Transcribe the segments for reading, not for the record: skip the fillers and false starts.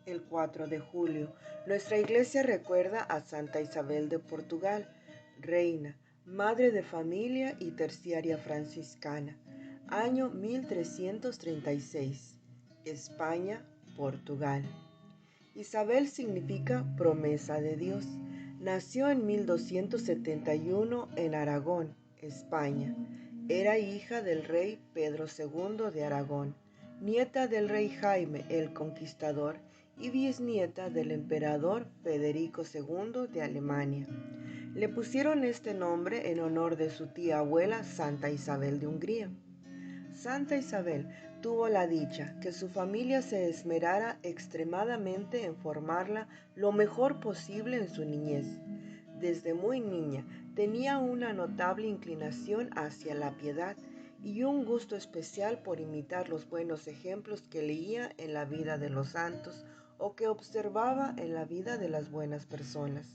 El 4 de julio, nuestra iglesia recuerda a Santa Isabel de Portugal, reina, madre de familia y terciaria franciscana, año 1336, España, Portugal. Isabel significa promesa de Dios. Nació en 1271 en Aragón, España. Era hija del rey Pedro II de Aragón, nieta del rey Jaime el Conquistador y bisnieta del emperador Federico II de Alemania. Le pusieron este nombre en honor de su tía abuela Santa Isabel de Hungría. Santa Isabel tuvo la dicha que su familia se esmerara extremadamente en formarla lo mejor posible en su niñez. Desde muy niña tenía una notable inclinación hacia la piedad y un gusto especial por imitar los buenos ejemplos que leía en la vida de los santos o que observaba en la vida de las buenas personas.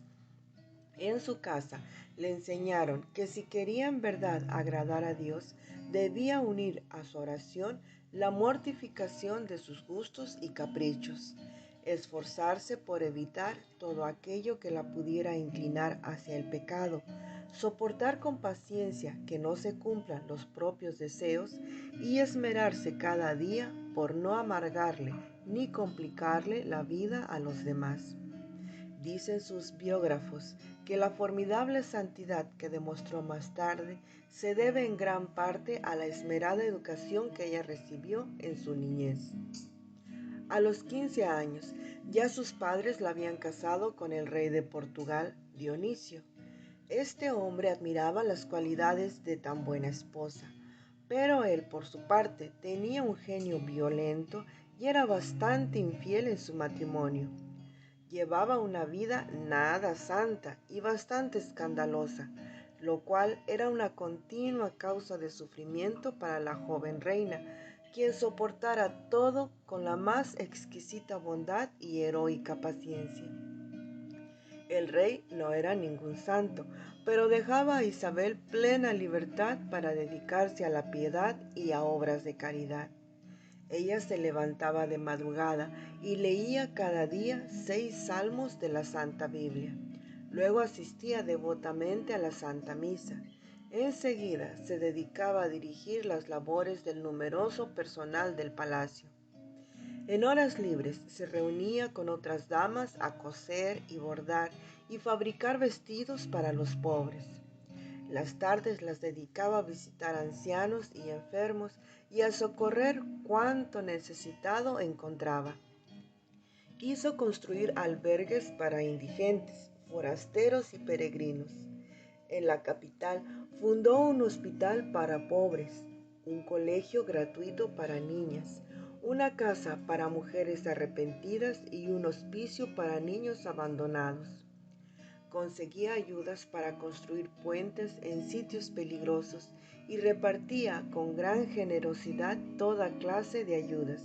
En su casa le enseñaron que si quería en verdad agradar a Dios, debía unir a su oración la mortificación de sus gustos y caprichos, esforzarse por evitar todo aquello que la pudiera inclinar hacia el pecado, soportar con paciencia que no se cumplan los propios deseos y esmerarse cada día por no amargarle ni complicarle la vida a los demás. Dicen sus biógrafos que la formidable santidad que demostró más tarde se debe en gran parte a la esmerada educación que ella recibió en su niñez. A los 15 años ya sus padres la habían casado con el rey de Portugal, Dionisio. Este hombre admiraba las cualidades de tan buena esposa, pero él por su parte tenía un genio violento y era bastante infiel en su matrimonio. Llevaba una vida nada santa y bastante escandalosa, lo cual era una continua causa de sufrimiento para la joven reina, quien soportara todo con la más exquisita bondad y heroica paciencia. El rey no era ningún santo, pero dejaba a Isabel plena libertad para dedicarse a la piedad y a obras de caridad. Ella se levantaba de madrugada y leía cada día 6 salmos de la Santa Biblia. Luego asistía devotamente a la Santa Misa. Enseguida se dedicaba a dirigir las labores del numeroso personal del palacio. En horas libres se reunía con otras damas a coser y bordar y fabricar vestidos para los pobres. Las tardes las dedicaba a visitar ancianos y enfermos y a socorrer cuanto necesitado encontraba. Hizo construir albergues para indigentes, forasteros y peregrinos. En la capital fundó un hospital para pobres, un colegio gratuito para niñas, una casa para mujeres arrepentidas y un hospicio para niños abandonados. Conseguía ayudas para construir puentes en sitios peligrosos y repartía con gran generosidad toda clase de ayudas.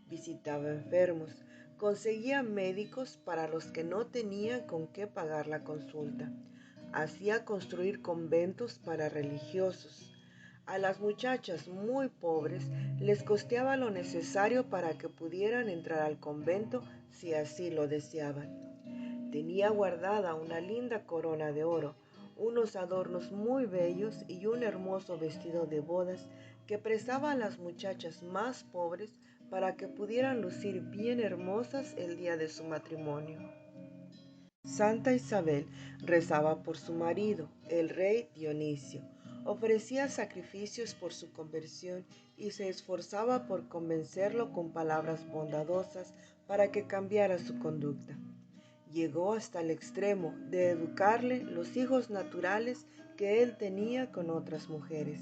Visitaba enfermos, conseguía médicos para los que no tenían con qué pagar la consulta. Hacía construir conventos para religiosos. A las muchachas muy pobres les costeaba lo necesario para que pudieran entrar al convento si así lo deseaban. Tenía guardada una linda corona de oro, unos adornos muy bellos y un hermoso vestido de bodas que prestaba a las muchachas más pobres para que pudieran lucir bien hermosas el día de su matrimonio. Santa Isabel rezaba por su marido, el rey Dionisio, ofrecía sacrificios por su conversión y se esforzaba por convencerlo con palabras bondadosas para que cambiara su conducta. Llegó hasta el extremo de educarle los hijos naturales que él tenía con otras mujeres.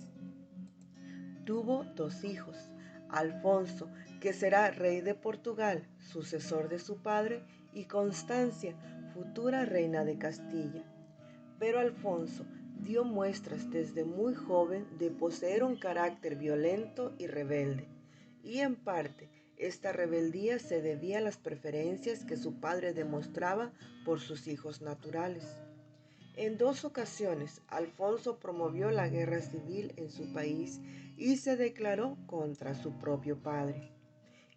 Tuvo 2 hijos, Alfonso, que será rey de Portugal, sucesor de su padre, y Constancia, futura reina de Castilla. Pero Alfonso dio muestras desde muy joven de poseer un carácter violento y rebelde, y en parte esta rebeldía se debía a las preferencias que su padre demostraba por sus hijos naturales. En 2 ocasiones, Alfonso promovió la guerra civil en su país y se declaró contra su propio padre.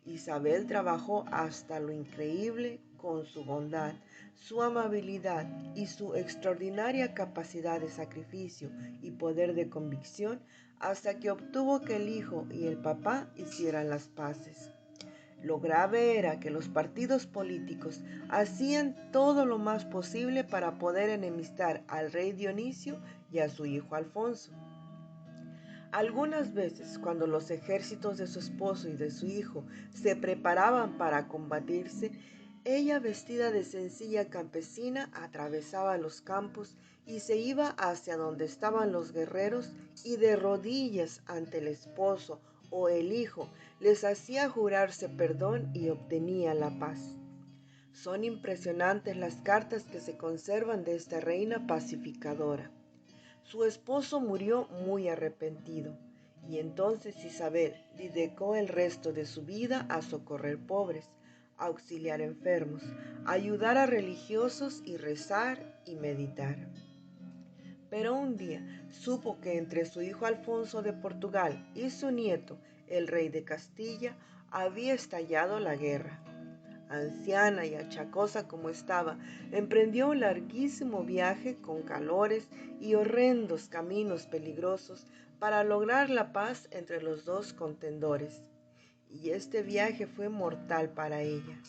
Isabel trabajó hasta lo increíble con su bondad, su amabilidad y su extraordinaria capacidad de sacrificio y poder de convicción hasta que obtuvo que el hijo y el papá hicieran las paces. Lo grave era que los partidos políticos hacían todo lo más posible para poder enemistar al rey Dionisio y a su hijo Alfonso. Algunas veces, cuando los ejércitos de su esposo y de su hijo se preparaban para combatirse, ella, vestida de sencilla campesina, atravesaba los campos y se iba hacia donde estaban los guerreros y de rodillas ante el esposo o el hijo les hacía jurarse perdón y obtenía la paz. Son impresionantes las cartas que se conservan de esta reina pacificadora. Su esposo murió muy arrepentido, y entonces Isabel dedicó el resto de su vida a socorrer pobres, a auxiliar enfermos, a ayudar a religiosos y rezar y meditar. Pero un día supo que entre su hijo Alfonso de Portugal y su nieto, el rey de Castilla, había estallado la guerra. Anciana y achacosa como estaba, emprendió un larguísimo viaje con calores y horrendos caminos peligrosos para lograr la paz entre los dos contendores. Y este viaje fue mortal para ella.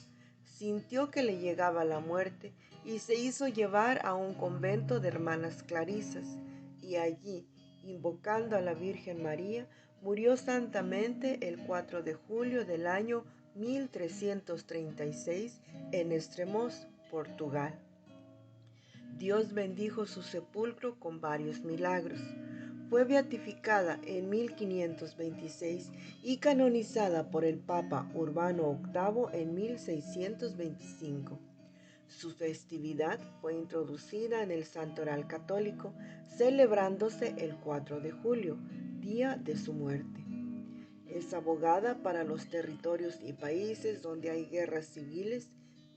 Sintió que le llegaba la muerte y se hizo llevar a un convento de hermanas clarisas, y allí, invocando a la Virgen María, murió santamente el 4 de julio del año 1336 en Estremoz, Portugal. Dios bendijo su sepulcro con varios milagros. Fue beatificada en 1526 y canonizada por el Papa Urbano VIII en 1625. Su festividad fue introducida en el Santoral Católico, celebrándose el 4 de julio, día de su muerte. Es abogada para los territorios y países donde hay guerras civiles,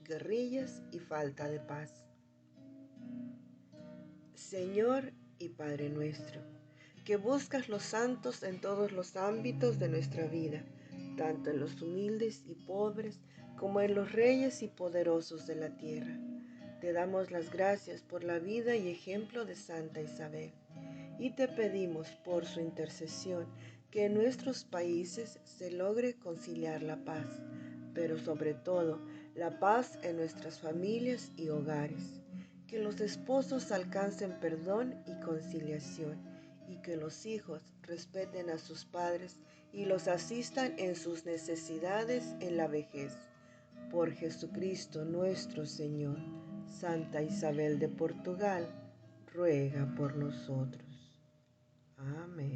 guerrillas y falta de paz. Señor y Padre nuestro, que buscas los santos en todos los ámbitos de nuestra vida, tanto en los humildes y pobres como en los reyes y poderosos de la tierra. Te damos las gracias por la vida y ejemplo de Santa Isabel, y te pedimos por su intercesión que en nuestros países se logre conciliar la paz, pero sobre todo la paz en nuestras familias y hogares, que los esposos alcancen perdón y conciliación, y que los hijos respeten a sus padres y los asistan en sus necesidades en la vejez. Por Jesucristo nuestro Señor. Santa Isabel de Portugal, ruega por nosotros. Amén.